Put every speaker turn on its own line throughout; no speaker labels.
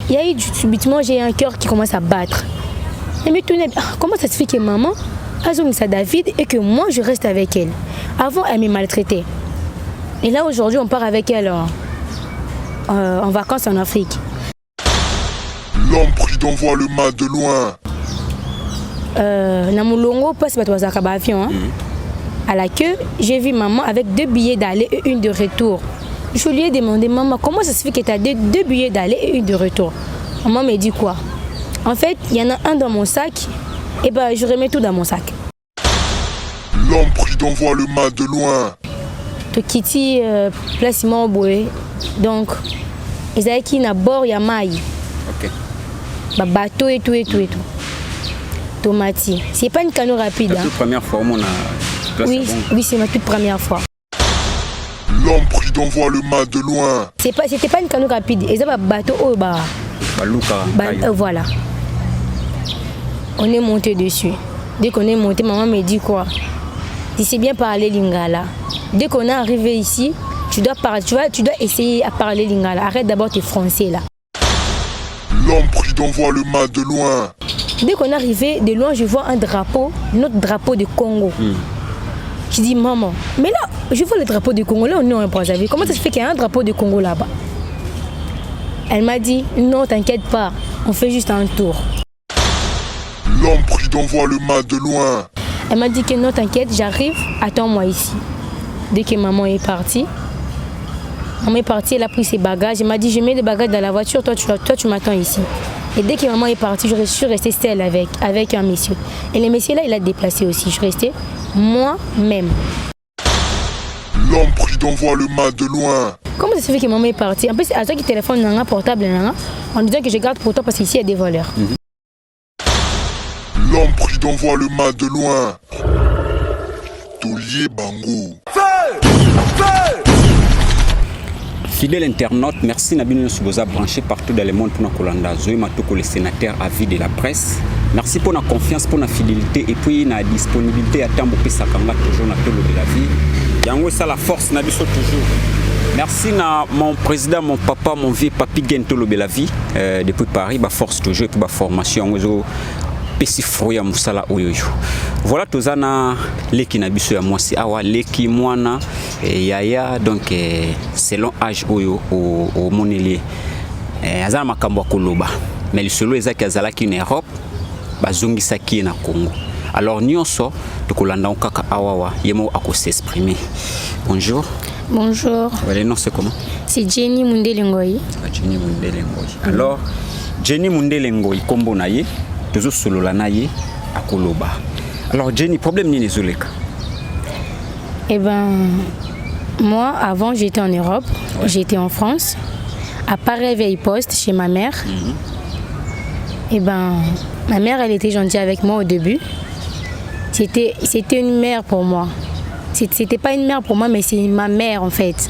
il y a eu subitement, j'ai un cœur qui commence à battre. Et me tournait, comment ça se fait que maman a zongi ça David et que moi je reste avec elle. Avant, elle me maltraitait. Et là aujourd'hui, on part avec elle en vacances en Afrique.
L'homme prudent voit le mal de loin.
Namulongo passe par avion. À la queue, j'ai vu maman avec 2 billets d'aller et 1 de retour. Je lui ai demandé, maman, comment ça se fait que tu as 2 billets d'aller et 1 de retour? Maman me dit quoi? En fait, il y en a un dans mon sac, et ben je remets tout dans mon sac.
L'homme prudent voit le mal de loin.
To Kitty, place Boé. Donc, ils avaient qui na bord Yamaï.
Ok.
Bateau et tout. Tomati. C'est pas une canot rapide.
La toute première fois, on a.
Oui, c'est ma toute première fois.
L'homme prudent voit le mal de loin.
C'était pas une canot rapide. Ils avaient un bateau au bas. Voilà. On est monté dessus. Dès qu'on est monté, maman me dit quoi? Tu sais bien parler lingala. Dès qu'on est arrivé ici, tu dois essayer à parler lingala. Arrête d'abord tes français là.
L'homme prudent voit le mal de loin.
Dès qu'on est arrivé, de loin, je vois un drapeau, notre drapeau de Congo. Je dis, maman, mais là, je vois le drapeau du Congo, là on est en Brazzaville. Comment ça se fait qu'il y a un drapeau de Congo là-bas? Elle m'a dit, non, t'inquiète pas, on fait juste un tour.
L'homme prudent voit le mal de loin.
Elle m'a dit que non, t'inquiète, j'arrive, attends-moi ici. Dès que maman est partie, elle a pris ses bagages. Elle m'a dit, je mets les bagages dans la voiture, toi tu m'attends ici. Et dès que maman est partie, je suis restée seule avec un monsieur. Et le monsieur là, il a déplacé aussi. Je suis restée moi-même.
L'homme prudent voit le mal de loin.
Comment ça se fait que maman est partie? En plus, à toi qui téléphone dans un portable en disant que je garde pour toi parce qu'ici il y a des voleurs.
L'homme prudent voit le mal de loin. Tolier Bango.
Fidèle internaute, merci Nabino Suboza branché partout dans le monde pour nous Kolanda. Zoé Matoko, le sénateur à vie de la presse. Merci pour la confiance, pour la fidélité et puis la disponibilité à Tambo Pesakanga toujours dans Tolo de la vie. Yango ça la force Nabiso toujours. Merci à mon président, mon papa, mon vieux papi Gentolo de la vie depuis Paris, ba force toujours et puis ba formation pesi fruit musala oyoyo. Voilà tozana leki na biso ya mwasi awa leki mwana yaya donc selon âge oyo au moneli azana makambo koloba mais le solo ezaki azalaki en Europe bazongisaki na Congo. Alors nyonso tokolanda kaka awawa yemo ako s'exprimer. Bonjour.
Bonjour.
Voilà, non c'est comment?
C'est Jenny Mundele Ngoyi.
Jenny Mundele Ngoyi. Alors Jenny Mundele Ngoyi kombo na ye toujours solo la naïe à Koloba. Alors Jenny, problème ni les oleka?
Eh ben, moi avant j'étais en Europe, j'étais en France, à Paris-Veille-Poste chez ma mère. Eh ben, ma mère elle était gentille avec moi au début. C'était une mère pour moi. C'était pas une mère pour moi, mais c'est ma mère en fait.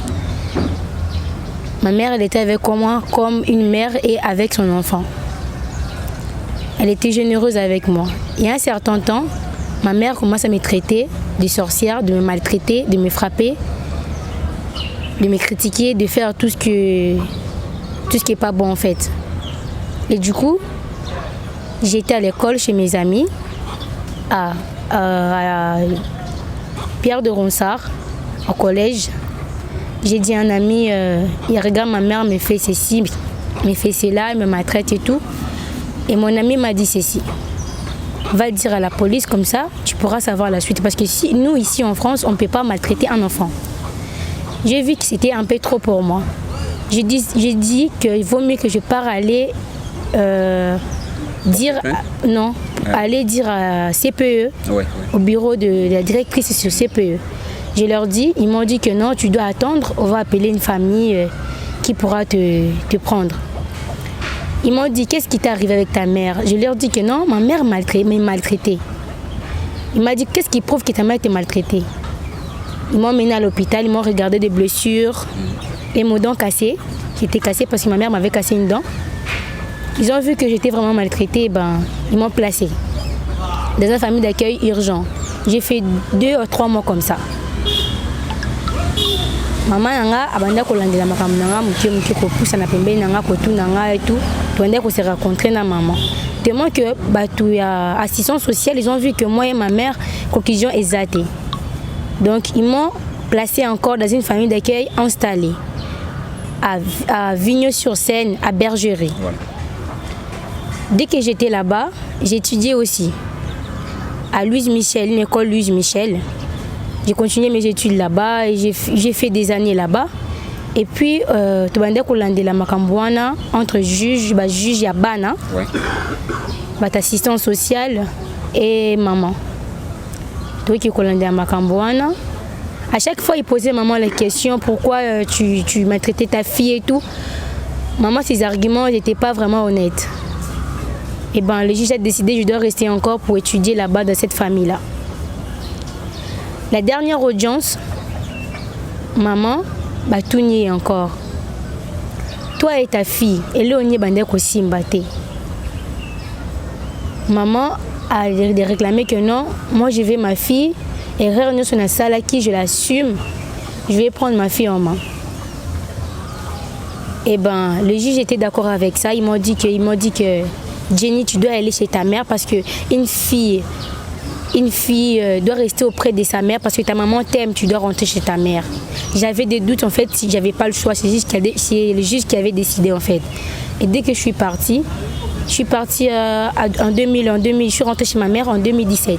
Ma mère elle était avec moi comme une mère et avec son enfant. Elle était généreuse avec moi. Il y a un certain temps, ma mère commence à me traiter de sorcière, de me maltraiter, de me frapper, de me critiquer, de faire tout ce qui est pas bon en fait. Et du coup, j'étais à l'école chez mes amis, à Pierre de Ronsard, au collège. J'ai dit à un ami, il regarde ma mère me fait ceci, me fait cela, elle me maltraite et tout. Et mon ami m'a dit ceci, va le dire à la police comme ça, tu pourras savoir la suite. Parce que si, nous ici en France, on ne peut pas maltraiter un enfant. J'ai vu que c'était un peu trop pour moi. J'ai dit qu'il vaut mieux que je parte aller aller dire à CPE, au bureau de la directrice sur CPE. Je leur dis, ils m'ont dit que non, tu dois attendre, on va appeler une famille qui pourra te prendre. Ils m'ont dit, qu'est-ce qui t'est arrivé avec ta mère? Je leur dis que non, ma mère m'a maltraité. Il m'a dit, qu'est-ce qui prouve que ta mère t'a maltraité? Ils m'ont mené à l'hôpital, ils m'ont regardé des blessures, et mon dent cassée, qui était cassée parce que ma mère m'avait cassé une dent. Ils ont vu que j'étais vraiment maltraitée, ils m'ont placée dans une famille d'accueil urgent. J'ai fait 2 ou 3 mois comme ça. Maman nanga abanda kolandela makambo nanga muke ko poussa na pembeni nanga ko tu nanga et tout on s'est rencontrés na maman. Tellement que assistance sociale, ils ont vu que moi et ma mère, conclusion exacte. Donc ils m'ont placé encore dans une famille d'accueil installée à Vigneux-sur-Seine, à Bergerie. Voilà. Dès que j'étais là-bas, j'étudiais aussi à Louise Michel, une école Louise Michel. J'ai continué mes études là-bas et j'ai fait des années là-bas. Et puis, tu vas dire la Makambouana entre juge Yabana, assistante sociale et maman. Toi qui es à Makambouana. À chaque fois, il posait maman la question pourquoi tu m'as traité ta fille et tout. Maman, ses arguments n'étaient pas vraiment honnêtes. Et ben, le juge a décidé que je dois rester encore pour étudier là-bas dans cette famille-là. La dernière audience, maman, tout nié encore. Toi et ta fille, et là on y est aussi mbatté. Maman a réclamé que non, moi je vais ma fille. Erreur sur la salle à qui je l'assume, je vais prendre ma fille en main. Et ben, le juge était d'accord avec ça. Il m'a dit que Jenny, tu dois aller chez ta mère parce que une fille doit rester auprès de sa mère parce que ta maman t'aime, tu dois rentrer chez ta mère. J'avais des doutes en fait si j'avais pas le choix. C'est le juge qui avait décidé en fait. Et dès que je suis partie en 2000, je suis rentrée chez ma mère en 2017.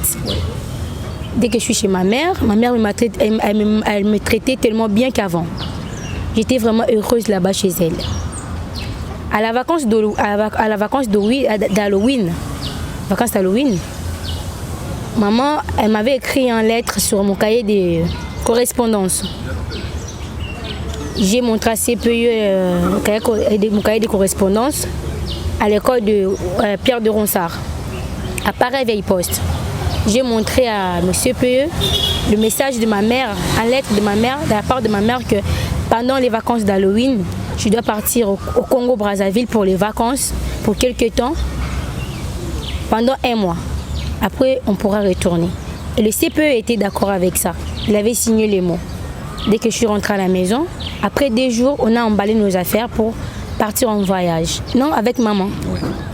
Dès que je suis chez ma mère elle me traitait tellement bien qu'avant. J'étais vraiment heureuse là-bas chez elle. À la vacance d'Halloween, maman, elle m'avait écrit une lettre sur mon cahier de correspondance. J'ai mon tracé mon cahier de correspondance à l'école de Pierre de Ronsard, à Paris-Vieille-Poste. J'ai montré à M. PE le message de ma mère, une lettre de ma mère, de la part de ma mère, que pendant les vacances d'Halloween, je dois partir au Congo-Brazzaville pour les vacances, pour quelques temps, pendant 1 mois. Après, on pourra retourner. Et le CPE était d'accord avec ça. Il avait signé les mots. Dès que je suis rentrée à la maison, après 2 jours, on a emballé nos affaires pour partir en voyage. Non, avec maman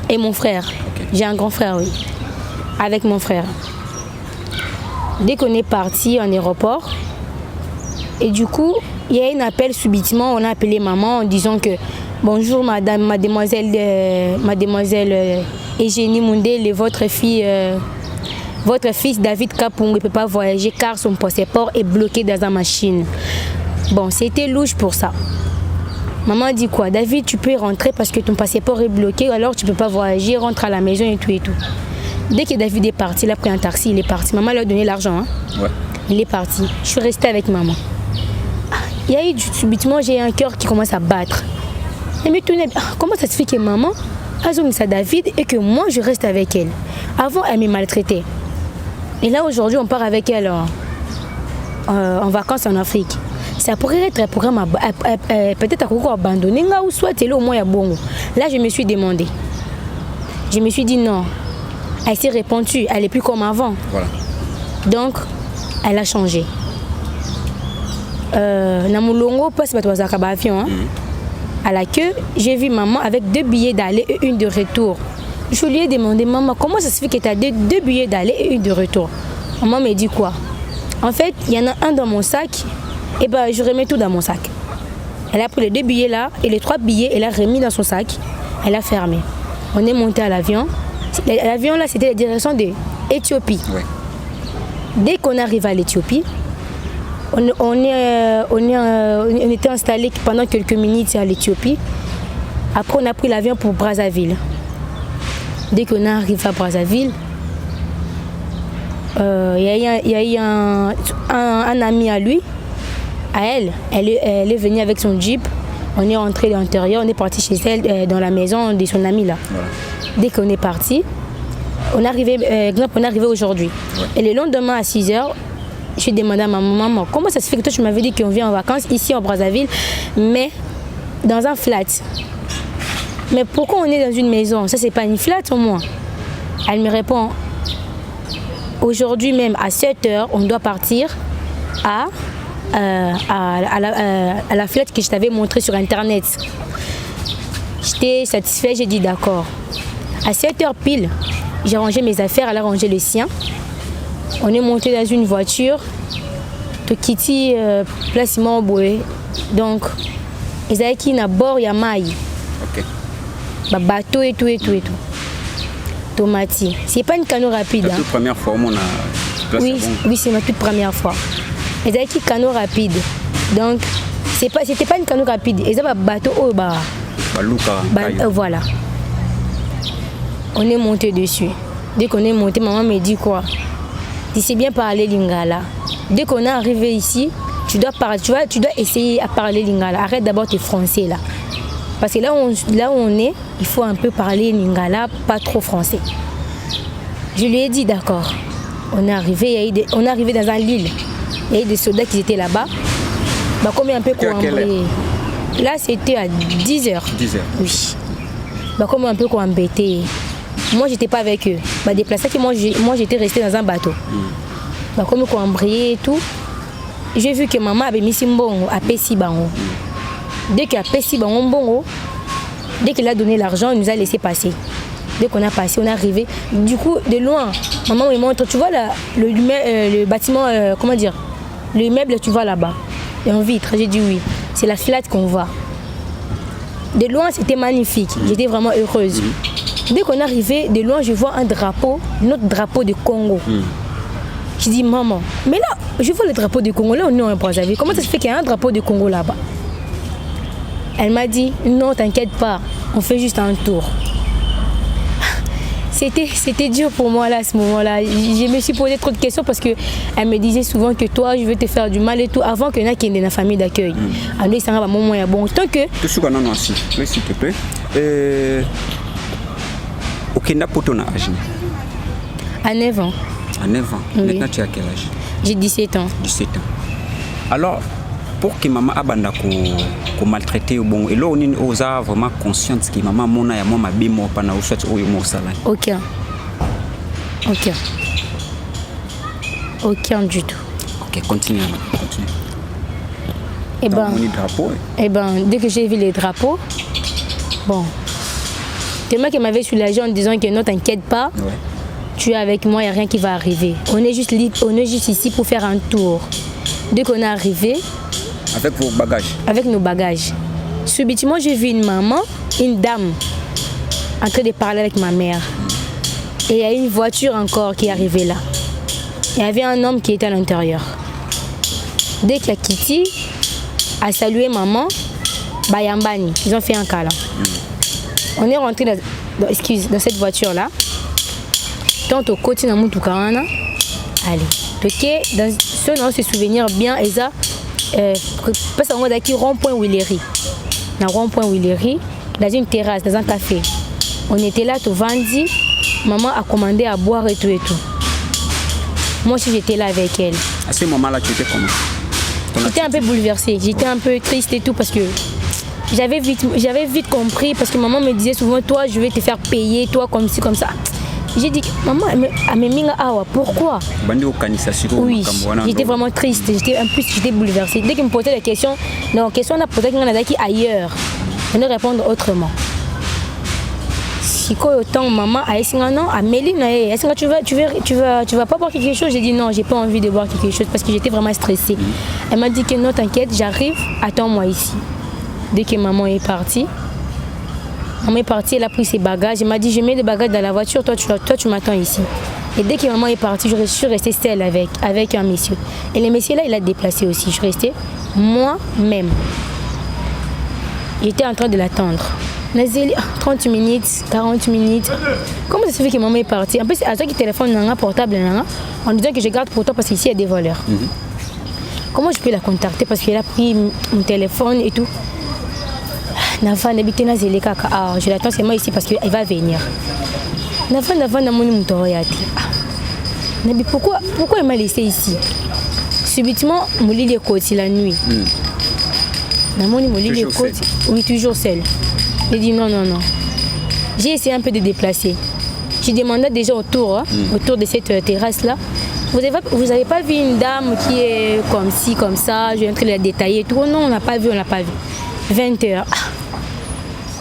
et mon frère. Okay. J'ai un grand frère, oui. Avec mon frère. Dès qu'on est parti en aéroport, et du coup, il y a un appel subitement, on a appelé maman en disant que bonjour mademoiselle Eugénie Mundele, votre fils David Kapung ne peut pas voyager car son passeport est bloqué dans la machine. Bon, c'était louche pour ça. Maman dit quoi? David, tu peux rentrer parce que ton passeport est bloqué, alors tu ne peux pas voyager, rentre à la maison et tout et tout. Dès que David est parti, il a pris un taxi, il est parti. Maman lui a donné l'argent. Hein? Ouais. Il est parti. Je suis restée avec maman. Il y a eu subitement, j'ai un cœur qui commence à battre. Elle me tournait, comment ça se fait que maman a mis ça David et que moi je reste avec elle? Avant, elle me maltraitait. Et là aujourd'hui, on part avec elle en vacances en Afrique. Ça pourrait être un programme peut-être à Koko abandonné ou soit elle au moins à Bongo. Là, je me suis demandé. Je me suis dit non. Elle s'est répandue, elle n'est plus comme avant. Voilà. Donc, elle a changé. Namulongo passe par avion. À la queue, j'ai vu maman avec 2 billets d'aller et 1 de retour. Je lui ai demandé, maman, comment ça se fait que tu as 2 billets d'aller et 1 de retour? Maman m'a dit quoi? En fait, il y en a un dans mon sac, et ben je remets tout dans mon sac. Elle a pris les 2 billets là et les 3 billets, elle a remis dans son sac, elle a fermé. On est monté à l'avion. L'avion là, c'était la direction de l'Éthiopie. Ouais. Dès qu'on arrive à l'Éthiopie, on était installé pendant quelques minutes à l'Éthiopie. Après, on a pris l'avion pour Brazzaville. Dès qu'on arrive à Brazzaville, il y a eu un ami à lui, à elle. Elle est venue avec son jeep. On est rentré à l'intérieur, on est parti chez elle, dans la maison de son ami là. Voilà. Dès qu'on est parti, on est arrivé aujourd'hui. Ouais. Et le lendemain à 6h, j'ai demandé à ma maman, comment ça se fait que toi tu m'avais dit qu'on vient en vacances ici en Brazzaville, mais dans un flat? Mais pourquoi on est dans une maison? Ça c'est pas une flat au moins? Elle me répond, aujourd'hui même à 7h, on doit partir à la flat que je t'avais montrée sur internet. J'étais satisfaite, j'ai dit d'accord. À 7h pile, j'ai rangé mes affaires, elle a rangé le sien. On est monté dans une voiture. Tokiti place Mamboué. Donc, ils avaient qui na bord ya maï.
Ok.
Bah, bateau et tout. Tomati. C'est pas une canot rapide.
La toute première fois, on a place
oui, c'est ma toute première fois. Ils avaient qui canot rapide. Donc, c'était pas une canot rapide. Ils avaient un bateau au bas. Voilà. On est monté dessus. Dès qu'on est monté, maman me dit quoi? Tu sais bien parler lingala. Dès qu'on est arrivé ici, tu dois essayer à parler lingala. Arrête d'abord tes français là. Parce que là où on est, il faut un peu parler lingala, pas trop français. Je lui ai dit d'accord. On est arrivé dans un île. Il y a eu des soldats qui étaient là-bas. Bah, comme un peu embêté. Là, c'était à 10h.
10h.
Oui. Bah, comme un peu embêté. Moi, j'étais pas avec eux. Bah, déplacé que moi j'étais restée dans un bateau. Bah, comme on embrayait et tout. J'ai vu que maman avait mis Simbongo à Pessi Bango. Dès qu'à Pessi Bango, dès qu'il a donné l'argent, il nous a laissé passer. Dès qu'on a passé, on est arrivé. Du coup, de loin, maman me montre, tu vois le bâtiment, comment dire, l'immeuble, tu vois là-bas. Et en vitre, j'ai dit oui. C'est la flat qu'on voit. De loin, c'était magnifique. J'étais vraiment heureuse. Dès qu'on est arrivé, de loin, je vois un drapeau, notre drapeau de Congo. Je dis, maman, mais là, je vois le drapeau du Congo, là on est en Brazzaville. Comment ça se fait qu'il y a un drapeau du Congo là-bas? Elle m'a dit, non, t'inquiète pas, on fait juste un tour. C'était dur pour moi là, à ce moment-là. Je me suis posé trop de questions parce qu'elle me disait souvent que toi, je veux te faire du mal et tout, avant qu'il y en ait qui dans la famille d'accueil. Alors, ça va bon. Tant que...
Tu suis non, s'il te plaît. Au Kenya, pour ton âge?
À 9 ans.
À 9 ans.
Oui.
Maintenant, tu as quel âge?
J'ai 17 ans.
17 ans. Alors, pour que maman abanda ko maltraiter bon, et là on est vraiment consciente que maman mona ya mama bimo pana ou soit au mo sala.
Aucun du tout.
Ok, continue.
Et dès que j'ai vu les drapeaux, bon, tellement qu'elle m'avait soulagée en disant que non, t'inquiète pas, tu es avec moi, il n'y a rien qui va arriver. On est juste ici pour faire un tour. Dès qu'on est arrivé,
avec vos bagages? Avec
nos bagages. Subitement, j'ai vu une maman, une dame, en train de parler avec ma mère. Et il y a une voiture encore qui est arrivée là. Il y avait un homme qui était à l'intérieur. Dès que Kitty a salué maman, Bayambani, ils ont fait un câlin. On est rentré dans cette voiture-là. Tant au côté de Moutoukana. Allez. Dans ce souvenir bien, et ça, parce qu'on a qui rond-point Willery. Dans rond-point Willery, dans une terrasse, dans un café. On était là, tout vendu. Maman a commandé à boire et tout. Moi aussi, j'étais là avec elle.
À ce moment-là, tu étais comment?
J'étais un peu bouleversée, j'étais un peu triste et tout parce que j'avais vite compris parce que maman me disait souvent, toi, je vais te faire payer, toi, comme ci, comme ça. J'ai dit, maman, pourquoi? Oui, j'étais vraiment triste, j'étais bouleversée. Dès qu'il me posait la question, non, question on a posé ailleurs. Je vais répondre autrement. Si autant maman a dit non, Amélie, est-ce que tu vas pas boire quelque chose? J'ai dit non, j'ai pas envie de boire quelque chose parce que j'étais vraiment stressée. Elle m'a dit que non, t'inquiète, j'arrive, attends-moi ici. Dès que maman est partie, elle a pris ses bagages. Elle m'a dit, je mets les bagages dans la voiture, toi tu m'attends ici. Et dès que maman est partie, je suis restée seule avec un monsieur. Et le monsieur là, il a déplacé aussi. Je suis restée moi-même. J'étais en train de l'attendre. 30 minutes, 40 minutes. Comment ça se fait que maman est partie? En plus, à toi qui téléphone dans un portable, en disant que je garde pour toi parce qu'ici il y a des voleurs. Comment je peux la contacter parce qu'elle a pris mon téléphone et tout? Je l'attends seulement ici parce qu'elle va venir. Pourquoi elle m'a laissé ici? Subitement, mon lit est côté la nuit. Oui, toujours seule. J'ai dit non. J'ai essayé un peu de déplacer. J'ai demandé déjà autour de cette terrasse-là. Vous n'avez pas vu une dame qui est comme ci, comme ça, je vais entrer la détailler et tout? Non, on n'a pas vu. 20h.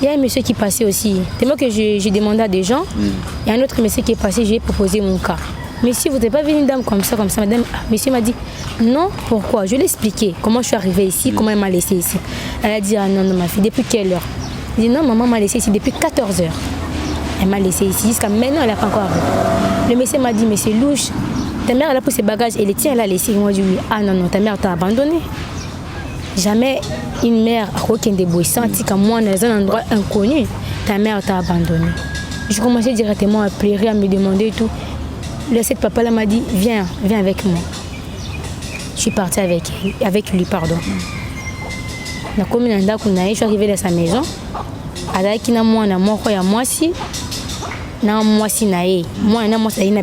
Il y a un monsieur qui passait aussi. Tellement que j'ai demandé à des gens. Il y a un autre monsieur qui est passé, j'ai proposé mon cas. Monsieur, vous n'êtes pas venu une dame comme ça, madame. Monsieur m'a dit, non, pourquoi? Je lui ai expliqué comment je suis arrivée ici, comment elle m'a laissé ici. Elle a dit, ah non, ma fille, depuis quelle heure? Je dit, non, maman m'a laissé ici depuis 14 heures. Elle m'a laissé ici, jusqu'à maintenant, elle n'a pas encore arrivé. Le monsieur m'a dit, mais c'est louche. Ta mère, elle a pris ses bagages et les tiens, elle a laissé. Moi, je lui ai dit, ah non, non, ta mère t'a abandonné. Jamais une mère a aucun débrouille, senti qu'à moi, dans un endroit inconnu, ta mère t'a abandonné. Je commençais directement à pleurer, à me demander et tout. Cette papa-là m'a dit, viens avec moi. Je suis partie avec lui, pardon. Je suis arrivée dans sa maison. Avec moi, si na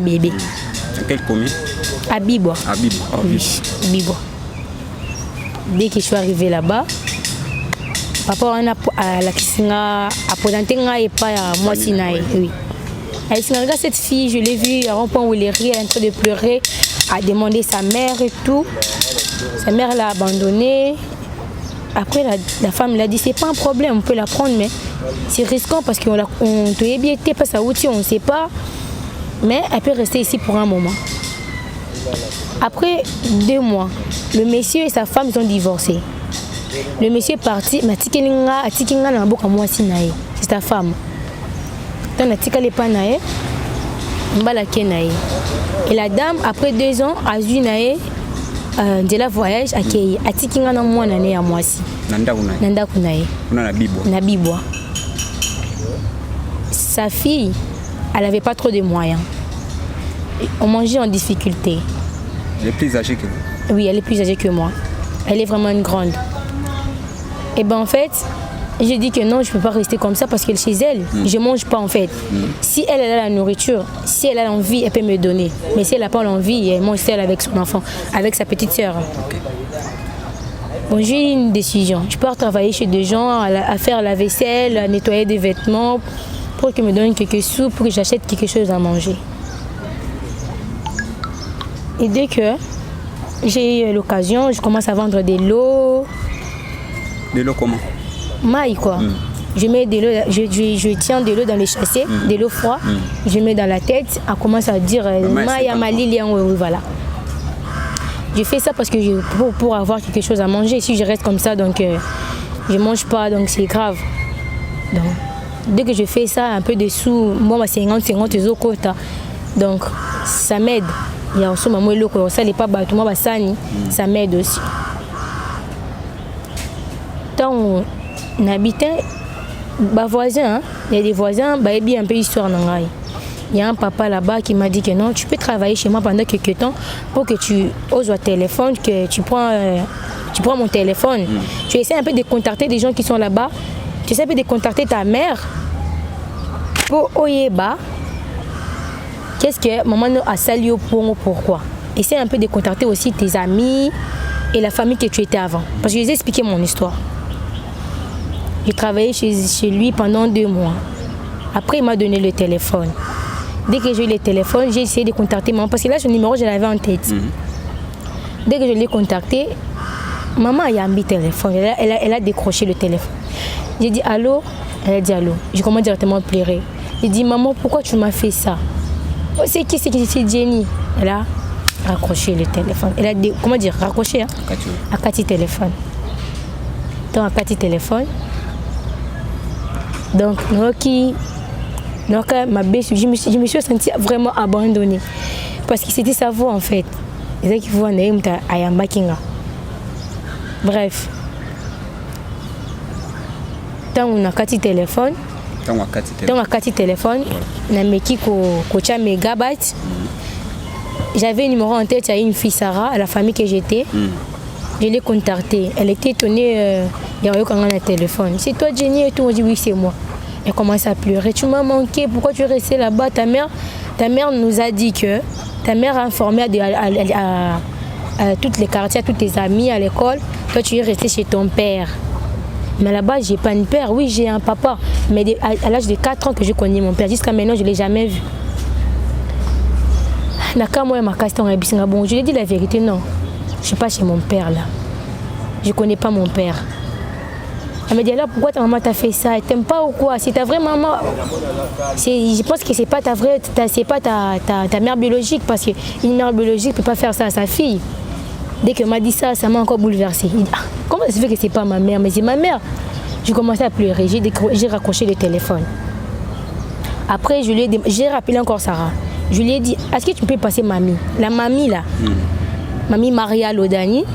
bébé.
Quelle commune?
À Bibo.
À Bibo.
Oui, Bibo. Dès que je suis arrivée là-bas, papa a présenté et pas à moi si oui. Regarde cette fille, je l'ai vue à un point où elle est ri, elle est en train de pleurer, a demandé sa mère et tout. Sa mère l'a abandonnée. Après, la femme l'a dit, c'est pas un problème, on peut la prendre, mais c'est risquant parce qu'on te ébiété, parce qu'on ne sait pas. Mais elle peut rester ici pour un moment. Après 2 mois, le monsieur et sa femme ils ont divorcé. Le monsieur est parti, mais c'est sa femme. Et la dame, après 2 ans, a vu de la voyage à Kei. Sa fille, elle n'avait pas trop de moyens. On mangeait en difficulté.
Elle est plus âgée que vous?
Oui, elle est plus âgée que moi. Elle est vraiment une grande. Et ben en fait, j'ai dit que non, je ne peux pas rester comme ça parce que chez elle, je ne mange pas en fait. Si elle a la nourriture, si elle a l'envie, elle peut me donner. Mais si elle n'a pas l'envie, elle mange seule avec son enfant, avec sa petite sœur. Okay. Bon, j'ai eu une décision. Je pars travailler chez des gens, à faire la vaisselle, à nettoyer des vêtements, pour qu'ils me donnent quelques sous, pour que j'achète quelque chose à manger. Et dès que j'ai eu l'occasion, je commence à vendre des lots.
Des lots comment?
Maï quoi. Je mets de l'eau, je tiens de l'eau dans les chassés, de l'eau froide, je mets dans la tête, on commence à dire maï à ma lilian, voilà. Je fais ça parce que pour avoir quelque chose à manger. Si je reste comme ça, donc je mange pas, donc c'est grave. Donc dès que je fais ça, un peu de sous, moi 50 euros quota, donc ça m'aide. Il y a aussi maman loko, ça n'est pas bateau, moi sani, ça m'aide aussi. Tant on habitait, voisins, il y a des voisins, il y a un peu d'histoire dans la. Il y a un papa là-bas qui m'a dit que non, tu peux travailler chez moi pendant quelques temps pour que tu oses au téléphone, que tu prends mon téléphone. Tu essaies un peu de contacter des gens qui sont là-bas. Tu essaies un peu de contacter ta mère pour Oyeba. Qu'est-ce que maman a sali au pour pourquoi? Essaie un peu de contacter aussi tes amis et la famille que tu étais avant. Parce que je les ai expliqué mon histoire. J'ai travaillé chez lui pendant 2 mois. Après, il m'a donné le téléphone. Dès que j'ai eu le téléphone, j'ai essayé de contacter maman. Parce que là, son numéro, je l'avais en tête. Dès que je l'ai contacté, maman a mis le téléphone. Elle a décroché le téléphone. J'ai dit allô? Elle a dit allô. Je commence directement à pleurer. J'ai dit maman, pourquoi tu m'as fait ça? Oh, c'est qui? C'est Jenny. Elle a raccroché le téléphone. Elle a raccroché, hein? À Cathy téléphone. Donc, à Cathy téléphone. Donc, je me suis sentie vraiment abandonnée. Parce que c'était sa voix en fait. C'est qui voit Ayamba Kinga. Bref. Tant on a Cathy téléphone. Tant on a Cathy téléphone. On a mis Kocha Megabyte. J'avais un numéro en tête, il y a une fille Sarah, à la famille que j'étais. Je l'ai contactée. Elle était étonnée. Il y a eu quand on a un téléphone. C'est toi Jenny et tout? On dit oui, c'est moi. Elle commence à pleurer. Tu m'as manqué, pourquoi tu es restée là-bas? Ta mère nous a dit que ta mère a informé à toutes les quartiers, à tous tes amis à l'école. Toi, tu es restée chez ton père. Mais là-bas, j'ai pas un père. Oui, j'ai un papa. Mais à l'âge de 4 ans que je connais mon père. Jusqu'à maintenant, je ne l'ai jamais vu. Bon, je lui ai dit la vérité, non. Je ne suis pas chez mon père là. Je ne connais pas mon père. Elle me dit alors pourquoi ta maman t'a fait ça? Elle t'aime pas ou quoi? C'est ta vraie maman. Je pense que c'est pas ta vraie, c'est pas ta mère biologique, parce qu'une mère biologique peut pas faire ça à sa fille. Dès qu'elle m'a dit ça, ça m'a encore bouleversée. Il dit, ah, comment ça se fait que c'est pas ma mère? Mais c'est ma mère. J'ai commencé à pleurer, j'ai raccroché le téléphone. Après, j'ai rappelé encore Sarah. Je lui ai dit, est-ce que tu peux passer mamie? La mamie là, mamie Maria Lodani,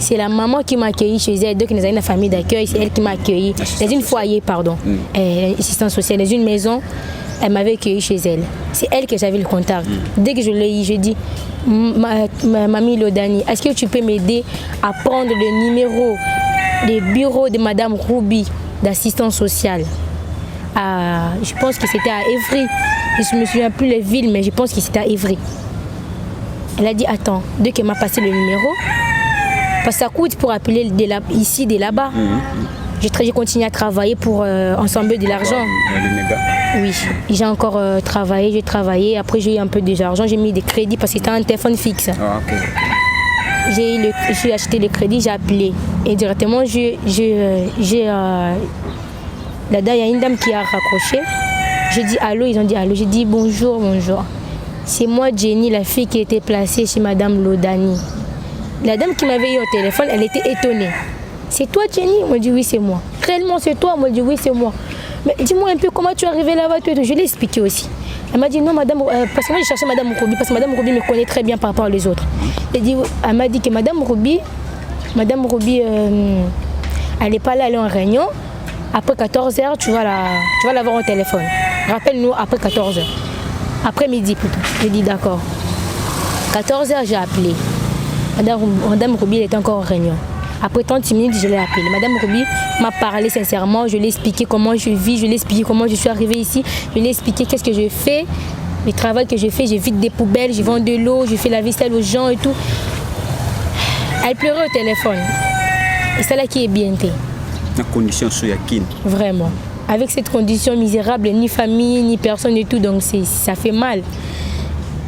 c'est la maman qui m'a accueilli chez elle. Donc, nous avons une famille d'accueil, c'est elle qui m'a accueilli. Dans une foyer, pardon, assistance sociale, dans une maison, elle m'avait accueilli chez elle. C'est elle que j'avais le contact. Dès que je l'ai eu, je dis, mamie Lodani, est-ce que tu peux m'aider à prendre le numéro des bureaux de Madame Roubi d'assistance sociale? Je pense que c'était à Évry. Je ne me souviens plus les villes, mais je pense que c'était à Évry. Elle a dit attends, dès qu'elle m'a passé le numéro, parce que ça coûte pour appeler ici, de là-bas. J'ai continué à travailler pour ensemble de l'argent. Oui, j'ai encore travaillé, j'ai travaillé. Après, j'ai eu un peu d'argent, j'ai mis des crédits parce que c'était un téléphone fixe. Ah, okay. J'ai acheté le crédit, j'ai appelé. Et directement, là-dedans, il y a une dame qui a raccroché. J'ai dit allô, ils ont dit allô. J'ai dit bonjour, bonjour. C'est moi, Jenny, la fille qui était placée chez Madame Lodani. La dame qui m'avait eu au téléphone, elle était étonnée. C'est toi, Jenny? Elle m'a dit oui, c'est moi. Réellement, c'est toi? Elle m'a dit oui, c'est moi. Mais dis-moi un peu comment tu es arrivée là-bas. Je l'ai expliqué aussi. Elle m'a dit non, madame, parce que moi j'ai cherché Madame Roubi, parce que Madame Roubi me connaît très bien par rapport aux autres. Elle m'a dit que Madame Roubi, elle n'est pas là, elle est en réunion. Après 14h, tu vas l'avoir au téléphone. Rappelle-nous après 14h. Après-midi plutôt. J'ai dit d'accord. 14h, j'ai appelé. Madame Roubi, elle était encore en réunion. Après 30 minutes, je l'ai appelée. Madame Roubi m'a parlé sincèrement. Je lui ai expliqué comment je vis, je lui ai expliqué comment je suis arrivée ici. Je lui ai expliqué qu'est-ce que je fais, le travail que je fais. Je vide des poubelles, je vends de l'eau, je fais la vaisselle aux gens et tout. Elle pleurait au téléphone. Et c'est là qui est bien.
La condition sur Yakin.
Vraiment. Avec cette condition misérable, ni famille, ni personne et tout, donc ça fait mal.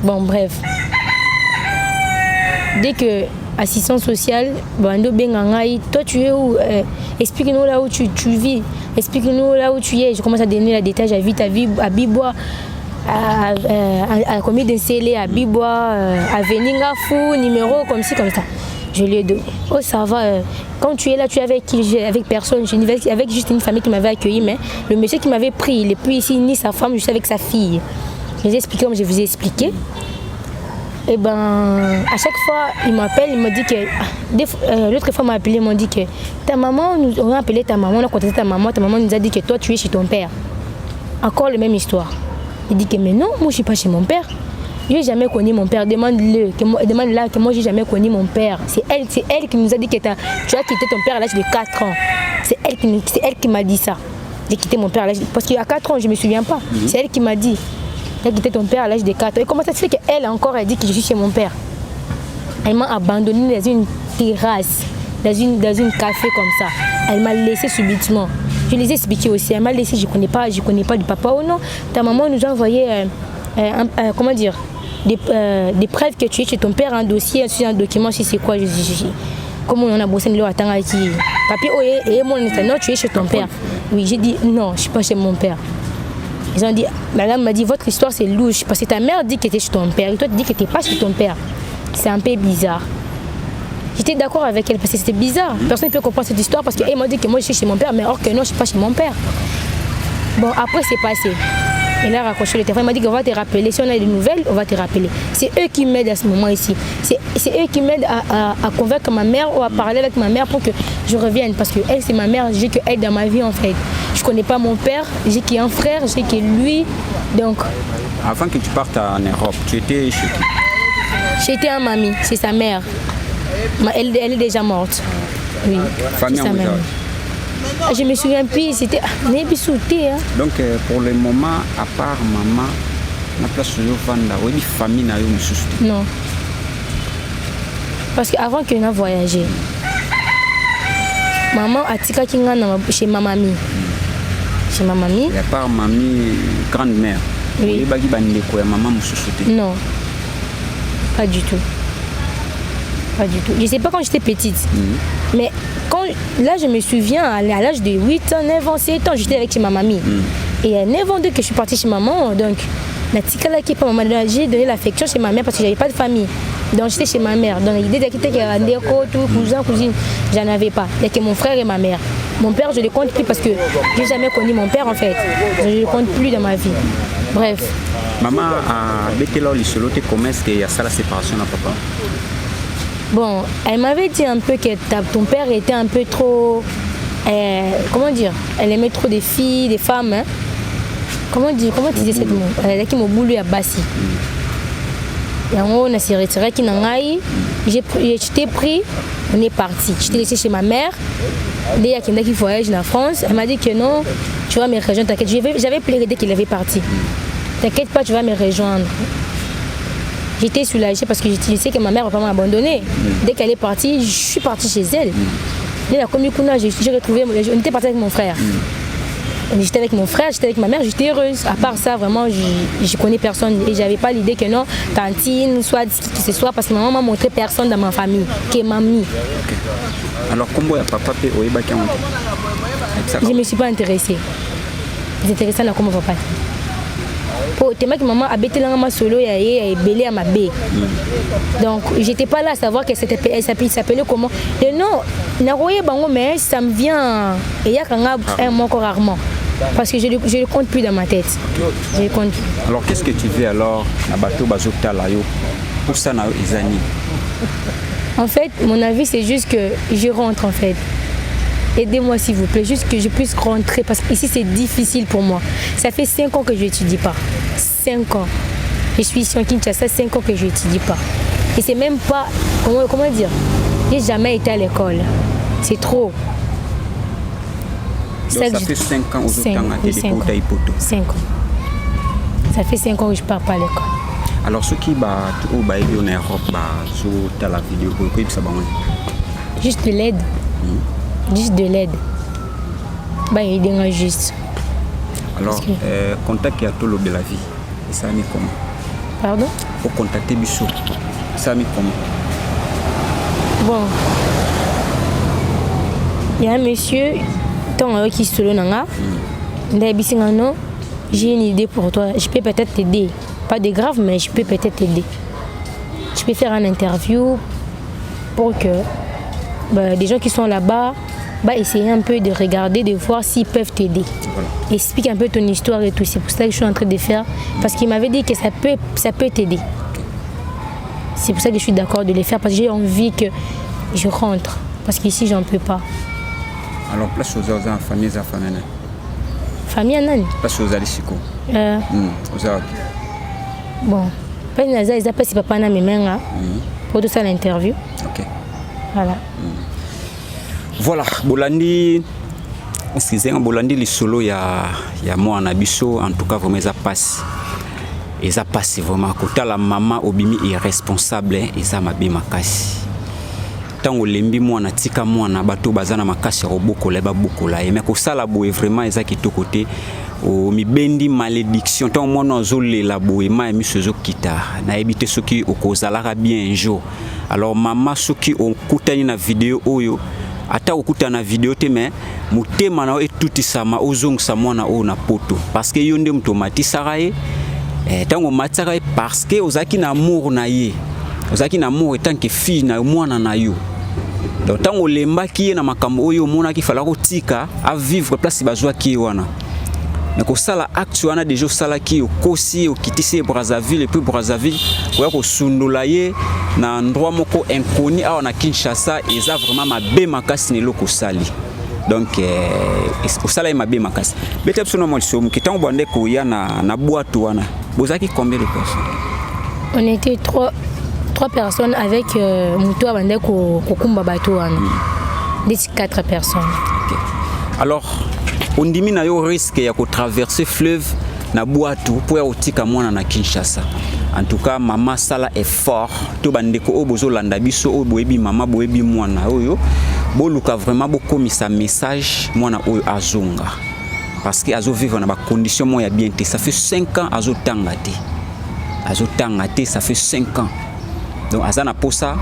Bon, bref. Dès que assistance sociale, toi tu es où? Explique-nous là où tu vis. Explique-nous là où tu es. Je commence à donner les détails. J'habite à Bibois, à la commune d'Ensélé, à Bibois, à Veningafou, numéro comme ci, comme ça. Je lui ai dit, oh ça va, quand tu es là, tu es avec qui? Avec personne, avec juste une famille qui m'avait accueilli, mais le monsieur qui m'avait pris, il n'est plus ici, ni sa femme, je suis avec sa fille. Je les ai expliqué comme je vous ai expliqué. Et ben, à chaque fois, il m'appelle, il me dit que... l'autre fois, il m'a appelé, il m'a dit que ta maman, on a appelé ta maman, on a contacté ta maman nous a dit que toi, tu es chez ton père. Encore la même histoire. Il dit que mais non, moi, je ne suis pas chez mon père. Je n'ai jamais connu mon père. Demande-là que moi, je n'ai jamais connu mon père. C'est elle qui nous a dit que tu as quitté ton père à l'âge de 4 ans. C'est elle qui m'a dit ça. J'ai quitté mon père à l'âge de... Parce qu'à 4 ans, je ne me souviens pas. C'est elle qui m'a dit. Tu as quitté ton père à l'âge de 4 ans. Et comment ça se fait qu'elle encore, elle dit que je suis chez mon père? Elle m'a abandonné dans une terrasse, dans une café comme ça. Elle m'a laissé subitement. Je les ai expliqué aussi. Elle m'a laissé, je connais pas du papa ou non. Ta maman nous a envoyé, comment dire, des preuves que tu es chez ton père, un dossier, un document, si c'est quoi. Comment on a bossé le attendre qui papier, et mon non, tu es chez ton père. Oui, j'ai dit non, je ne suis pas chez mon père. Ils ont dit, madame m'a dit, votre histoire c'est louche, parce que ta mère dit que tu es chez ton père, et toi tu dis que tu n'es pas chez ton père. C'est un peu bizarre. J'étais d'accord avec elle, parce que c'était bizarre. Personne ne peut comprendre cette histoire, parce qu'elle m'a dit que moi je suis chez mon père, mais or que non, je ne suis pas chez mon père. Bon, après c'est passé. Elle a raccroché le téléphone, elle m'a dit qu'on va te rappeler. Si on a des nouvelles, on va te rappeler. C'est eux qui m'aident à ce moment ici. C'est eux qui m'aident à convaincre ma mère ou à parler avec ma mère pour que je revienne. Parce qu'elle, c'est ma mère, j'ai qu'elle dans ma vie en fait. Je ne connais pas mon père, j'ai qu'un frère, j'ai que lui. Donc...
Avant que tu partes en Europe, tu étais chez qui?
J'étais à mamie, c'est sa mère. Elle est déjà morte. Oui,
famille
c'est sa mère. Je me souviens plus, c'était sauté. Hein.
Donc pour le moment, à part maman, la place où je vends, oui, famille n'a eu
non. Parce qu'avant qu'on a voyagé, maman a tika kinga chez ma mamie. Chez ma mamie.
Et à part mamie, grande-mère.
Oui.
Maman
non. Pas du tout. Pas du tout. Je ne sais pas quand j'étais petite. Mais quand, là, je me souviens, à l'âge de 8 ans, 9 ans, 7 ans, j'étais avec chez ma mamie. Et à 9 ans, dès que je suis partie chez maman, donc, j'ai donné l'affection chez ma mère parce que j'avais pas de famille. Donc, j'étais chez ma mère. Donc, l'idée d'être tout, cousin, cousine, j'en avais pas. Il n'y a que mon frère et ma mère. Mon père, je ne le compte plus parce que j'ai jamais connu mon père, en fait. Je ne le compte plus dans ma vie. Bref.
Maman a bété là, comment est-ce qu'il y a ça, la séparation de papa?
Bon, elle m'avait dit un peu que ton père était un peu trop... comment dire? Elle aimait trop des filles, des femmes. Hein? Comment tu disais cette mot? Elle a qui m'a boulu à Bassi. Et en haut, on a s'est retiré qui n'a j'étais pris, on est parti. J'étais laissé chez ma mère. Dès qu'il y a quelqu'un qui voyage en France, elle m'a dit que non, tu vas me rejoindre, t'inquiète. J'avais pleuré dès qu'il avait parti. T'inquiète pas, tu vas me rejoindre. J'étais soulagée parce que je sais que ma mère va pas m'abandonner. Dès qu'elle est partie, je suis partie chez elle. Dès la commune, j'ai retrouvé, on était parti avec mon frère. J'étais avec mon frère, j'étais avec ma mère, j'étais heureuse. À part ça, vraiment, je connais personne et j'avais pas l'idée que non, tantine, soit qui ce soit, parce que maman m'a montré personne dans ma famille, qui est mamie.
Alors, comment est papa peut
je ne me suis pas intéressée. Je suis intéressée à comment papa. Pour te que maman habitait dans ma solo et belé à ma baie. Donc, j'étais pas là à savoir qu'elle s'appelait comment. Et non, mais ça me vient. Et il y a un mot encore rarement. Parce que je ne le compte plus dans ma tête. Je le compte plus.
Alors, qu'est-ce que tu veux alors à bateau bazokta là pour ça na izani?
En fait, mon avis, c'est juste que je rentre en fait. Aidez-moi s'il vous plaît, juste que je puisse rentrer parce qu'ici c'est difficile pour moi. Ça fait 5 ans que je n'étudie pas. 5 ans. Je suis ici en Kinshasa, 5 ans que je n'étudie pas. Et c'est même pas, comment dire, je n'ai jamais été à l'école. C'est trop.
Donc ça fait 5 ans où
5 ans. 5 ans. Ça fait 5 ans que je ne pars pas à l'école.
Alors ceux qui ont en Europe, sur la vidéo, ça va
juste de l'aide. Juste de l'aide. Il est juste.
Alors, contact à tout le de la vie. Ça met comment?
Pardon?
Pour contacter Bissot. Ça met comment?
Bon. Il y a un monsieur qui se le nanga. J'ai une idée pour toi. Je peux peut-être t'aider. Pas de grave, mais je peux peut-être t'aider. Je peux faire une interview pour que des gens qui sont là-bas essayer un peu de regarder, de voir s'ils peuvent t'aider. Voilà. Explique un peu ton histoire et tout. C'est pour ça que je suis en train de faire. Parce qu'il m'avait dit que ça peut t'aider. C'est pour ça que je suis d'accord de les faire. Parce que j'ai envie que je rentre. Parce qu'ici, j'en peux pas.
Alors, place aux autres familles,
famille à Nani?
Place aux Alisiko.
Bon. Pas une Naza, ils appellent si papa n'a mes mains pour tout ça l'interview.
Ok.
Voilà.
Voilà, Bolandi, excusez-moi, Bolandi les solo ya moi en abisso, en tout cas vraiment ça passe vraiment. Quand la maman obimi irresponsable, ça m'a bien makasi. Tant au lembi moi na tika moi na bateau bazana makasi roboko leba boko la. Mais ko sala boye vraiment ça qui to côté o mi bendi malédiction. Tant moi na zolé la boye ma mi sezo kita. Na ebité soki okozala bien un jour. Alors maman soki on kutani na vidéo oyo. Ata okuta na vidéo te mais mutema na etuti sama ozongisa mwana o na poto parce que yonde mtomati saraye tango matsaka parce que ozaki na amour na ye ozaki na amour tant que fille na mwana na yo donc tango lembaki na makambo oyo mona ki fala ko tika a vivre place bazwa ki wana mais ko sala acte wana déjà sala ki okosi okitisi Brazzaville et puis Brazzaville ko ya ko sundola ye na endroit moko inconnu à na Kinshasa et ça vraiment ma bé makasi ne loko sali donc au sala ma bé makasi bete absolument moi somo kitango bande ko ya na boîte wana bozaki combien de personnes?
On était trois personnes avec muto bande ko kumba bato wana des 4 personnes.
Okay. Alors on dit na yo risque ya ko traverser fleuve na boîte pour ya otika mwana na Kinshasa. En tout cas, maman sala effort. To bandeko o bozo landa biso o boebi mama boebi mwana oyo. Boluka vraiment beaucoup mis sa message mwana oyo azonga. Parce que azo vivre na ba condition moya bien té. Ça fait 5 ans azo tangate. Azo tangate ça fait 5 ans. Donc azana pour ça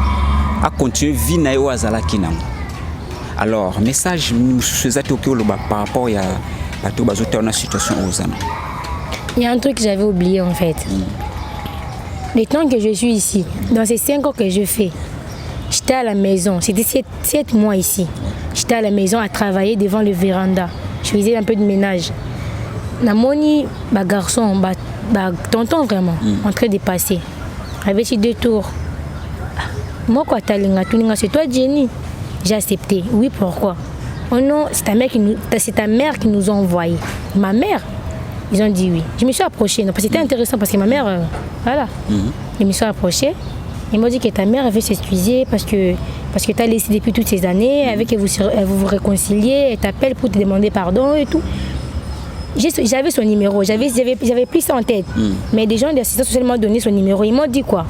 a continuer vie na yo azala kinango. Alors, message par rapport à la situation aux amis.
Il y a un truc que j'avais oublié en fait. Le temps que je suis ici, dans ces 5 ans que je fais, j'étais à la maison. C'était 7 mois ici. J'étais à la maison à travailler devant le véranda. Je faisais un peu de ménage. Namoni, garçon, tonton vraiment, en train de passer. Avec 2 tours. Moi, quoi, c'est toi, Jenny? J'ai accepté. Oui, pourquoi? Oh non, c'est ta mère qui nous a envoyé. Ma mère? Ils ont dit oui. Je me suis approchée, parce que c'était intéressant, parce que ma mère, voilà. Je me suis approchée. Ils m'ont dit que ta mère avait s'excuser parce que tu as laissé depuis toutes ces années, avec elle vous réconciliez, elle t'appelle pour te demander pardon et tout. J'avais son numéro, j'avais pris ça en tête. Mais des gens de l'assistance sociale m'ont donné son numéro. Ils m'ont dit quoi?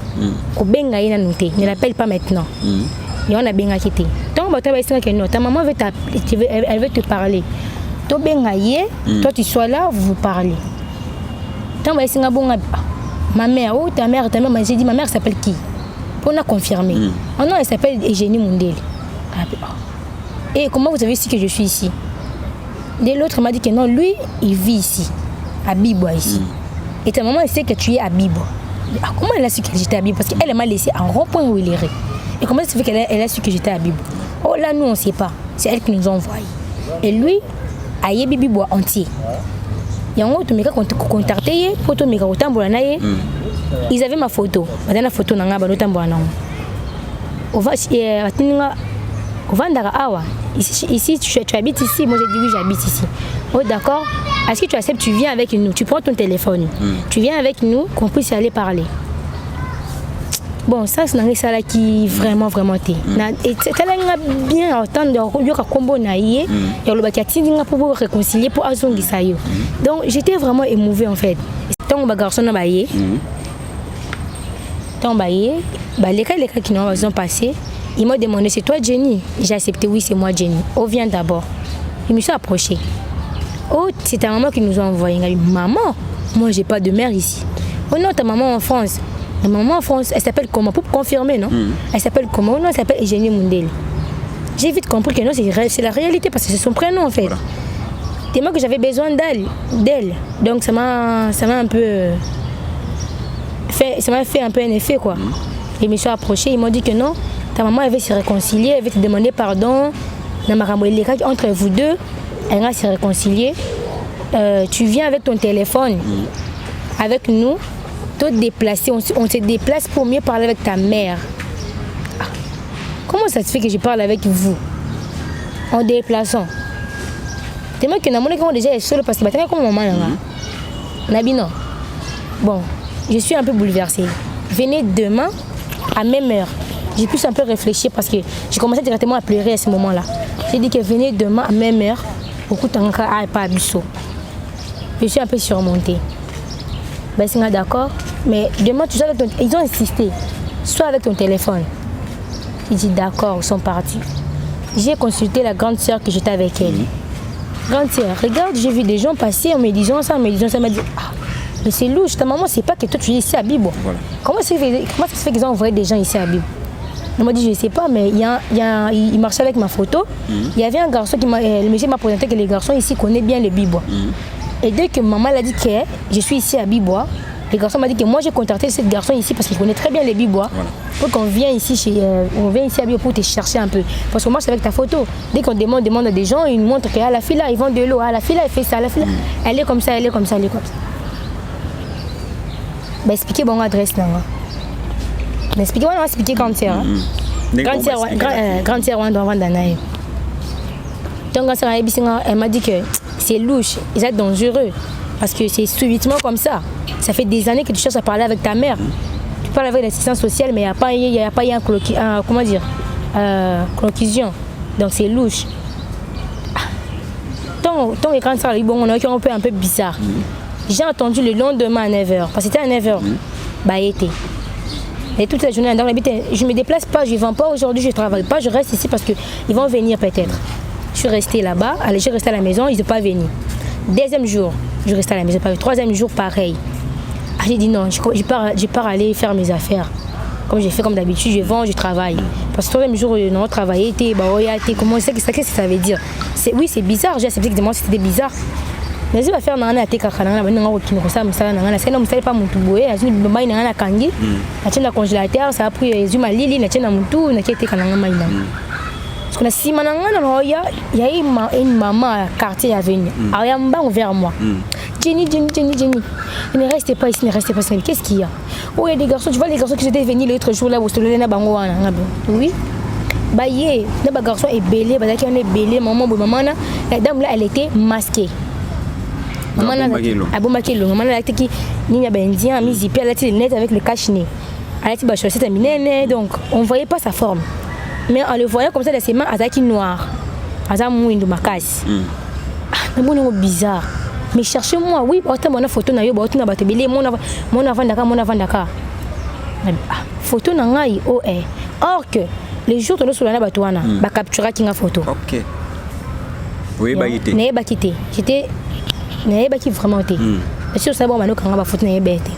Ne l'appelle pas maintenant. Et on a bien quitté. Ta maman veut elle veut te parler. Toi tu sois là, vous parlez. Ma mère, ta mère, j'ai dit ma mère s'appelle qui? Pour nous confirmer. Oh non, elle s'appelle Eugénie Mundele. Et comment vous avez su que je suis ici? Et l'autre m'a dit que non, lui, il vit ici, à Bibo ici. Et ta maman, elle sait que tu es à Bibo. Comment elle a su que j'étais à Bibo? Parce qu'elle m'a laissé en rond-point où il est. Et comment ça fait qu'elle a su que j'étais à Bibo? Oh là, nous, on ne sait pas. C'est elle qui nous a envoyé. Et lui, a yé Bibo entier. Et en gros, tu m'as contacté, ils avaient ma photo. La photo ici, tu habites ici. Moi, j'ai dit oui, j'habite ici. Oh, d'accord. Est-ce que tu acceptes? Tu viens avec nous. Tu prends ton téléphone. Tu viens avec nous, qu'on puisse aller parler. Bon, ça, c'est ça là qui vraiment t'es. Et c'est bien entendre combo naïe et le bakati pour réconcilier pour azongi sayo. Donc j'étais vraiment émouvée en fait. Tant que garçon na baye. Tant baye, les cas qui nous ont passé, ils m'ont demandé c'est toi Jenny? J'ai accepté oui, c'est moi Jenny. Oh, viens d'abord. Je me suis approchée. Oh, c'est ta maman qui nous a envoyé. Maman, moi j'ai pas de mère ici. Oh non, ta maman en France. Ma maman en France, elle s'appelle comment? Pour confirmer, non? Elle s'appelle comment? Non, elle s'appelle Eugénie Mundele. J'ai vite compris que non, c'est la réalité parce que c'est son prénom en fait. Voilà. Tellement que j'avais besoin d'elle. Donc ça m'a un peu fait un peu un effet quoi. Et je me suis approchée, ils m'ont dit que non, ta maman elle veut se réconcilier, elle veut te demander pardon. Entre vous deux, elle va se réconcilier. Tu viens avec ton téléphone, avec nous. Déplacer, on se déplace pour mieux parler avec ta mère. Comment ça se fait que je parle avec vous en déplaçant? Tellement que nous déjà seul parce que je comme maman là. Bon, je suis un peu bouleversée. Venez demain à même heure. J'ai pu un peu réfléchir parce que j'ai commencé directement à pleurer à ce moment-là. J'ai dit que venez demain à même heure. Beaucoup de temps pas abisso. Je suis un peu surmontée. Ben c'est d'accord. Mais demain, tu sois avec ton... Ils ont insisté. Sois avec ton téléphone. J'ai dit d'accord, ils sont partis. J'ai consulté la grande sœur que j'étais avec elle. Grande sœur, regarde, j'ai vu des gens passer en me disant ça. Elle m'a dit, ah, mais c'est louche, ta maman, c'est pas que toi tu es ici à Bibo. Voilà. Comment ça se fait qu'ils ont envoyé des gens ici à Bibo? Elle m'a dit, je ne sais pas, mais il marchait avec ma photo. Il y avait un garçon le monsieur m'a présenté que les garçons ici connaissent bien le Bibo. Et dès que maman l'a dit que je suis ici à Bibo, le garçon m'a dit que moi j'ai contacté ce garçon ici parce qu'il connaît très bien les Bibois. Voilà. Pour qu'on vienne ici à Bibo pour te chercher un peu. Parce que moi c'est avec ta photo. Dès qu'on demande à des gens, ils nous montrent que la fille là, ils vendent de l'eau. La fille là, elle fait ça. La fille là, elle est comme ça, elle est comme ça, elle est comme ça. Ben expliquez mon adresse là. Mais expliquez moi, on va expliquer grande sœur. Grande sœur, on doit vendre d'anaï. Donc grande sœur, elle m'a dit que c'est louche, ils sont dangereux. Parce que c'est subitement comme ça. Ça fait des années que tu cherches à parler avec ta mère. Tu parles avec l'assistance sociale, mais il n'y a pas eu conclusion. Donc c'est louche. Tant écran ça, bon, on a un peu bizarre. J'ai entendu le lendemain à 9h. Parce que c'était à 9h. Bah, été. Et toute la journée, je ne me déplace pas, je ne vends pas aujourd'hui, je ne travaille pas, je reste ici parce qu'ils vont venir peut-être. Je suis restée là-bas, je suis restée à la maison, ils ne sont pas venus. Deuxième jour, je reste à la maison. Troisième jour, pareil. J'ai dit non, je pars aller faire mes affaires. comme j'ai fait comme d'habitude, je vends, je travaille. Parce que le jour où on travaillait, comment c'est qu'est-ce que ça veut dire? Oui, c'est bizarre, j'ai accepté que c'était bizarre. Mais je vais faire un attaque à Kanana, je vais faire un pas mon touboé, je vais faire un kangi, je vais congélateur, ça a pris les humains lili, je vais faire un tout, je vais faire un maïna. Parce que si il y a une maman à quartier à venir, elle est vers moi. Jenny, ne restez pas ici, ne restez pas ici. Qu'est-ce qu'il y a? Oh, il y a des garçons, tu vois les garçons qui étaient venus l'autre jour là, au Stolé, oui. Bah, les garçons est belé, bah, qui est belé, maman, la dame là, elle était masquée. Maman là, maman là, qui n'y a bendien, mis zippé, elle a été net avec le cache-nez. Elle a été chaussette à minene, donc on voyait pas sa forme. Mais en le voyant comme ça, ses mains, elle était noire. Elle a mouillé de ma casse. Ah, c'est bizarre. Mais cherchez-moi, oui, autant mon photo na yo, autant na batebele, mon avant Dakar. Photo na ngai oh eh. Or que les jours de sur la batouana, ba capturer kinga photo.
OK. Oui, ba yité.
Né ba quitté. J'étais né ba qui vraiment té. Parce que ça bon mano kanga ba photo na yebete.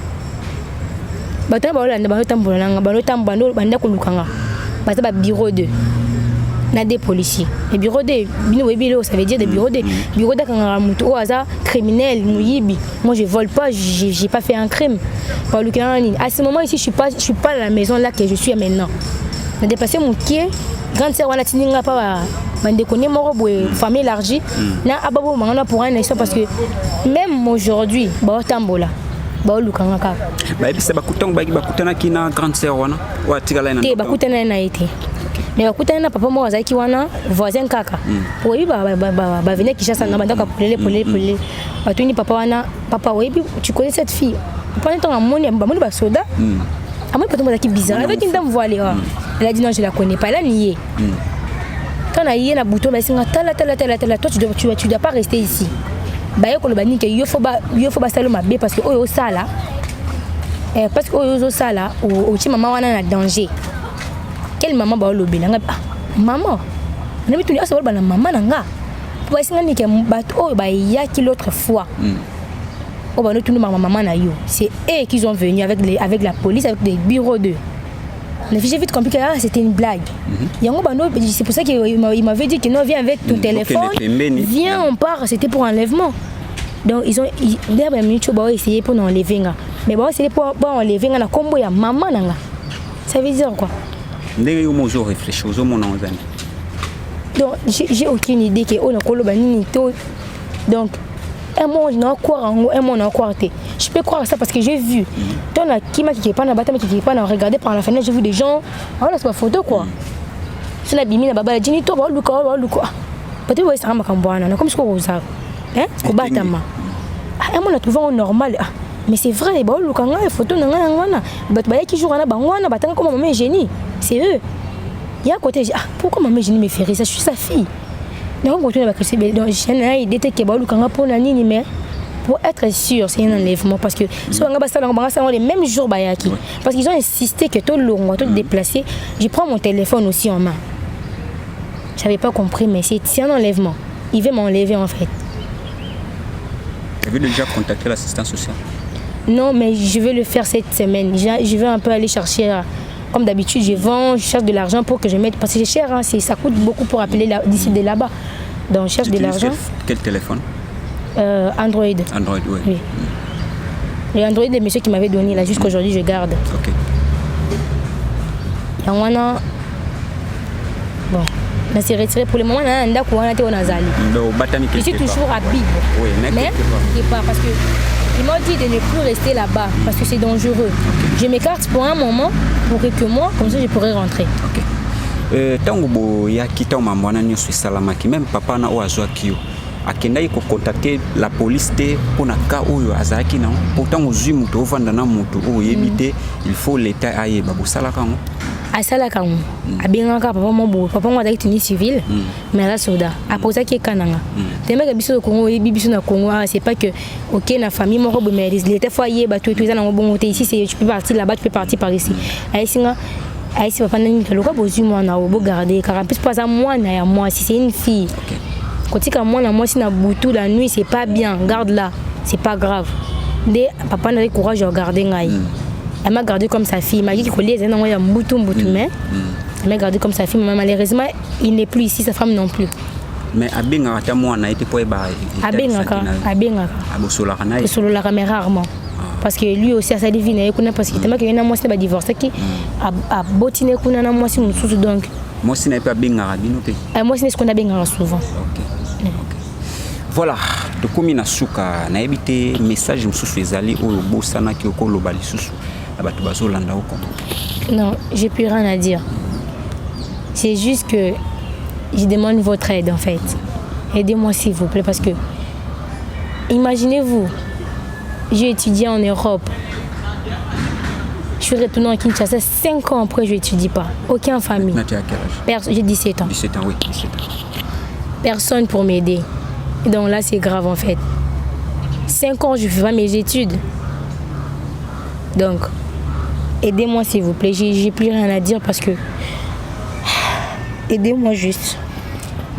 Batana ba olanda ba tambola nga ba tambando banda ko lukanga. Ba bureau 2. Na des policiers. Les bureaux de ça veut dire des bureaux de bureau de au hasard criminel, moi je vole pas, j'ai pas fait un crime. À ce moment ici, je suis pas à la maison là que je suis maintenant. J'ai dépassé mon pied, grande sœur wala tininga pas bande connaît mon famille élargie. Na ababo mangana pour un instant parce que même aujourd'hui, ba tambola. Ba lukanga ka.
Ba bisa bakutang ba bakutana kina grande sœur wana. Wa tigala na.
Te bakutana na été. Mais écoutez, papa moi azaki wana voisin kaka. Oui ba venir Kinshasa na banda ka polele. Batuni papa wana papa oui tu connais cette fille. Pendant ton amoni ba soda. Amoni peut être bizarre avec une dame voilée. Elle a dit non je la connais pas, elle a nié. Quand a yé na bouton ba singa tala toi tu dois pas rester ici. Ba yeko lo bani ke yo faut ba salo mabe parce que oyo sala. Parce que oyo sala o ti maman wana na danger. Quelle maman ba lobi nanga maman na bitu ni aso ba na maman nanga po esinga ni ke bato o ba yaki l'autre fois o ba no tunu maman na yo c'est eux qui sont venus avec la police avec des bureaux d'eux. J'ai vite compris que c'était une blague. Yango ba no c'est pour ça qu'il m'avait dit que non viens avec ton téléphone viens on part, c'était pour enlèvement. Donc ils ont d'abord minute ba essayer pour enlever nga mais ba essayer pour enlever nga na kombo ya maman nanga. Ça veut dire quoi? Donc j'ai aucune idée que on a colobani donc un monde n'a quoi un monde n'a quoi je peux croire ça parce que j'ai vu ton qui m'a qui pas na bata qui pas na regarder par la fenêtre j'ai vu des gens voilà c'est pas photo quoi sur la bimina baba dini to ba luka peut-être ouais ça m'a kambwana comme ce qu'on ça hein ko batama un monde a trouvé normal mais c'est vrai ba luka nga photo na nga ba qui jour na bangwana batanga comme maman génie. C'est eux. Il y a un côté, pourquoi maman je me fait ça? Je suis sa fille. Donc on continue avec ce bébé. Donc j'ai idée que pour être sûr c'est un enlèvement parce que si on va les mêmes jours bayaki parce qu'ils ont insisté que tout le monde tout déplacé. Je prends mon téléphone aussi en main. J'avais pas compris mais c'est un enlèvement. Il veut m'enlever en fait.
Tu as déjà contacté l'assistance sociale?
Non mais je vais le faire cette semaine. Je vais un peu aller chercher. Comme d'habitude, je vends, je cherche de l'argent pour que je mette. Parce que c'est cher, hein, ça coûte beaucoup pour appeler d'ici de là-bas. Donc je cherche de l'argent.
Quel téléphone?
Android.
Android, oui.
Le Android, le monsieur qui m'avait donné là, jusqu'aujourd'hui, je garde.
Ok.
Il y a un bon, on s'est retiré pour le moment, je suis toujours à Bib.
Oui,
mais pas parce que. Ils m'ont dit de ne plus rester là-bas parce que c'est dangereux. Je m'écarte pour un moment, pour quelques mois, comme ça je pourrais rentrer.
Tango ya kita mamwana nyo sur salamaki même papa na oazwa kio. Akendai ko contacter la police te pona ka oyo azaki na. Pourtant ozui muto ovanda na muto o yebite, il faut l'état aye ba bosala kango.
Asala kango. Abengaka papa mo papa mo azaki tuni civil, mais la soda. Après ça qui est kananga. Tellement que biso Congo biso na Congo c'est pas que OK na famille mo robe mais les foyer ba tout ça na bon côté ici c'est tu peux partir là-bas tu peux partir par ici. Aïsi papa nani kaloka bozu moi na obo garder car en plus pas ça moi na ya moi si c'est une fille. Quand tu moi na moi si na boutou la nuit c'est pas bien, garde là, c'est pas grave. Dès papa n'a le courage de regarder ngai. Elle m'a gardé comme sa fille. Il m'a dit qu'il collait les envoyés à Mboutou, mais elle m'a gardé comme sa fille. Mais malheureusement, il n'est plus ici, sa femme non plus.
Mais Abenga, tu as été pour
Abenga. Mais rarement. Parce que lui aussi, à sa vie, parce qu'il était qu'il a divorcé, qui a botiné donc.
Moi, ce n'est pas Benga.
Moi, c'est ce qu'on a Benga souvent.
Voilà, de comme na suka na ebité message mususu ezali oyo bosana ki okoloba lisusu na bato bazolanda oko.
Non, j'ai plus rien à dire. C'est juste que je demande votre aide en fait. Aidez-moi s'il vous plaît parce que imaginez-vous, j'ai étudié en Europe. Je suis retournée en Kinshasa 5 ans après je n'étudie pas. Aucun famille.
Tu as quel âge?
J'ai 17 ans.
17 ans, oui, 17 ans.
Personne pour m'aider. Donc là, c'est grave en fait. 5 ans, je ne fais pas mes études. Donc, aidez-moi s'il vous plaît. J'ai plus rien à dire parce que... Aidez-moi juste.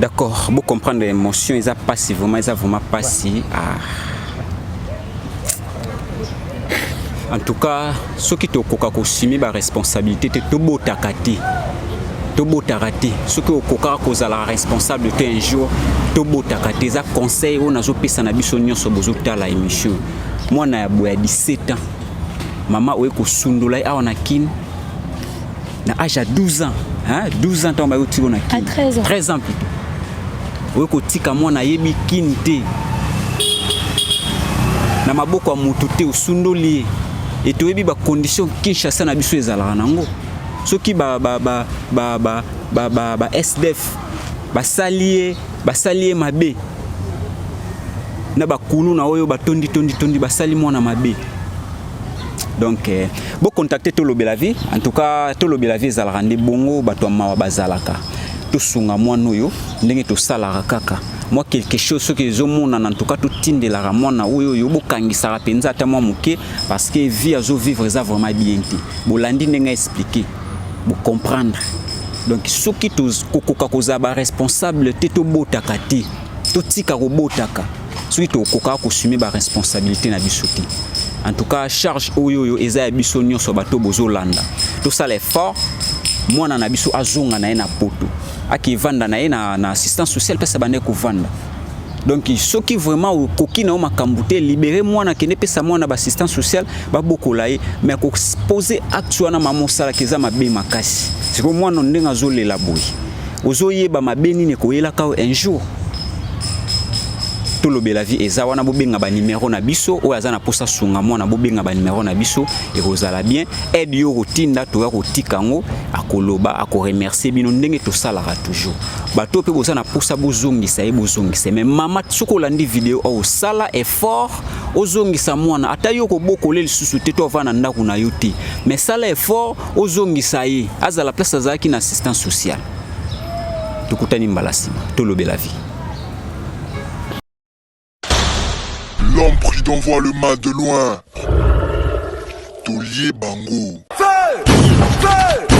D'accord. Vous comprenez l'émotion, ils ont passé vraiment, ils ont vraiment passé. En tout cas, ceux qui ont assumé la responsabilité, c'est tout beau takati. Tout beau takati. Ceux qui ont causé la responsabilité un jour, tout beau takati. Ça conseil, on a joué ça na bisonnion sur bozuta la émission. Moi, na boya 17 ans. Maman, ouais, ko sundula, on a kin. Na âge à 12 ans. Hein? 12 ans, on a eu
à 13 ans.
13 ans plutôt. Oui, ko tika moi na yebi kinte. Na maboko ya mutu te osundoli. Et tu as condition Kinshasa na biso ezalaka nango. Soki ba SDF basalié mabe. Na bakulu na oyo batondi basali mwana mabe. Donc bon contacter tout le Belavi. En tout cas tout le Belavi ezalaka nde bongo bato mawa bazalaka. To sunga mwana oyo ndenge to salaka kaka. Moi quelque chose ce que les hommes en tout cas tout tinde la ramona oyo yo bokangisa penza ata moi moké parce que vie azo vivre ça vraiment bien ti bolandi ndenge expliquer bo comprendre donc ce qui tous kokoka kozaba responsable te to botaka te to tika ko botaka soki to kokoka ko assumer ba responsabilité na biso te en tout cas charge oyo eza biso nyonso bato bozolanda tout ça l'effort moi na biso azonga na na poto aki vanda na assistance sociale pesa bande ko vanda donc ceux qui vraiment koki na makambuté libérer moi na kene pesa moi na assistance sociale ba bokola mais ko poser acte wana mamo sala keza mabe makasi c'est que moi non ndenga zolela boy ozoyeba mabe nini ko yela ka un jour tout le Belavi eza wana bobenga ba numéro na biso o azana posa sunga mona bobenga ba numéro na biso et kozala bien aide yo rotinda to ko tikango akoloba ako remercier bino ndenge to salaka toujours bato pe bozana posa bozongisa mais mama tsoko landi vidéo o sala effort ozongisa mwana ata yo ko bokolela susu te to vana ndako na yote mais sala effort ozongisa ye azala place azaki na assistance sociale tukutani mbalasima tout le Belavi.
L'homme prudent voit le mal de loin. Tolier Bango. Feu! Feu!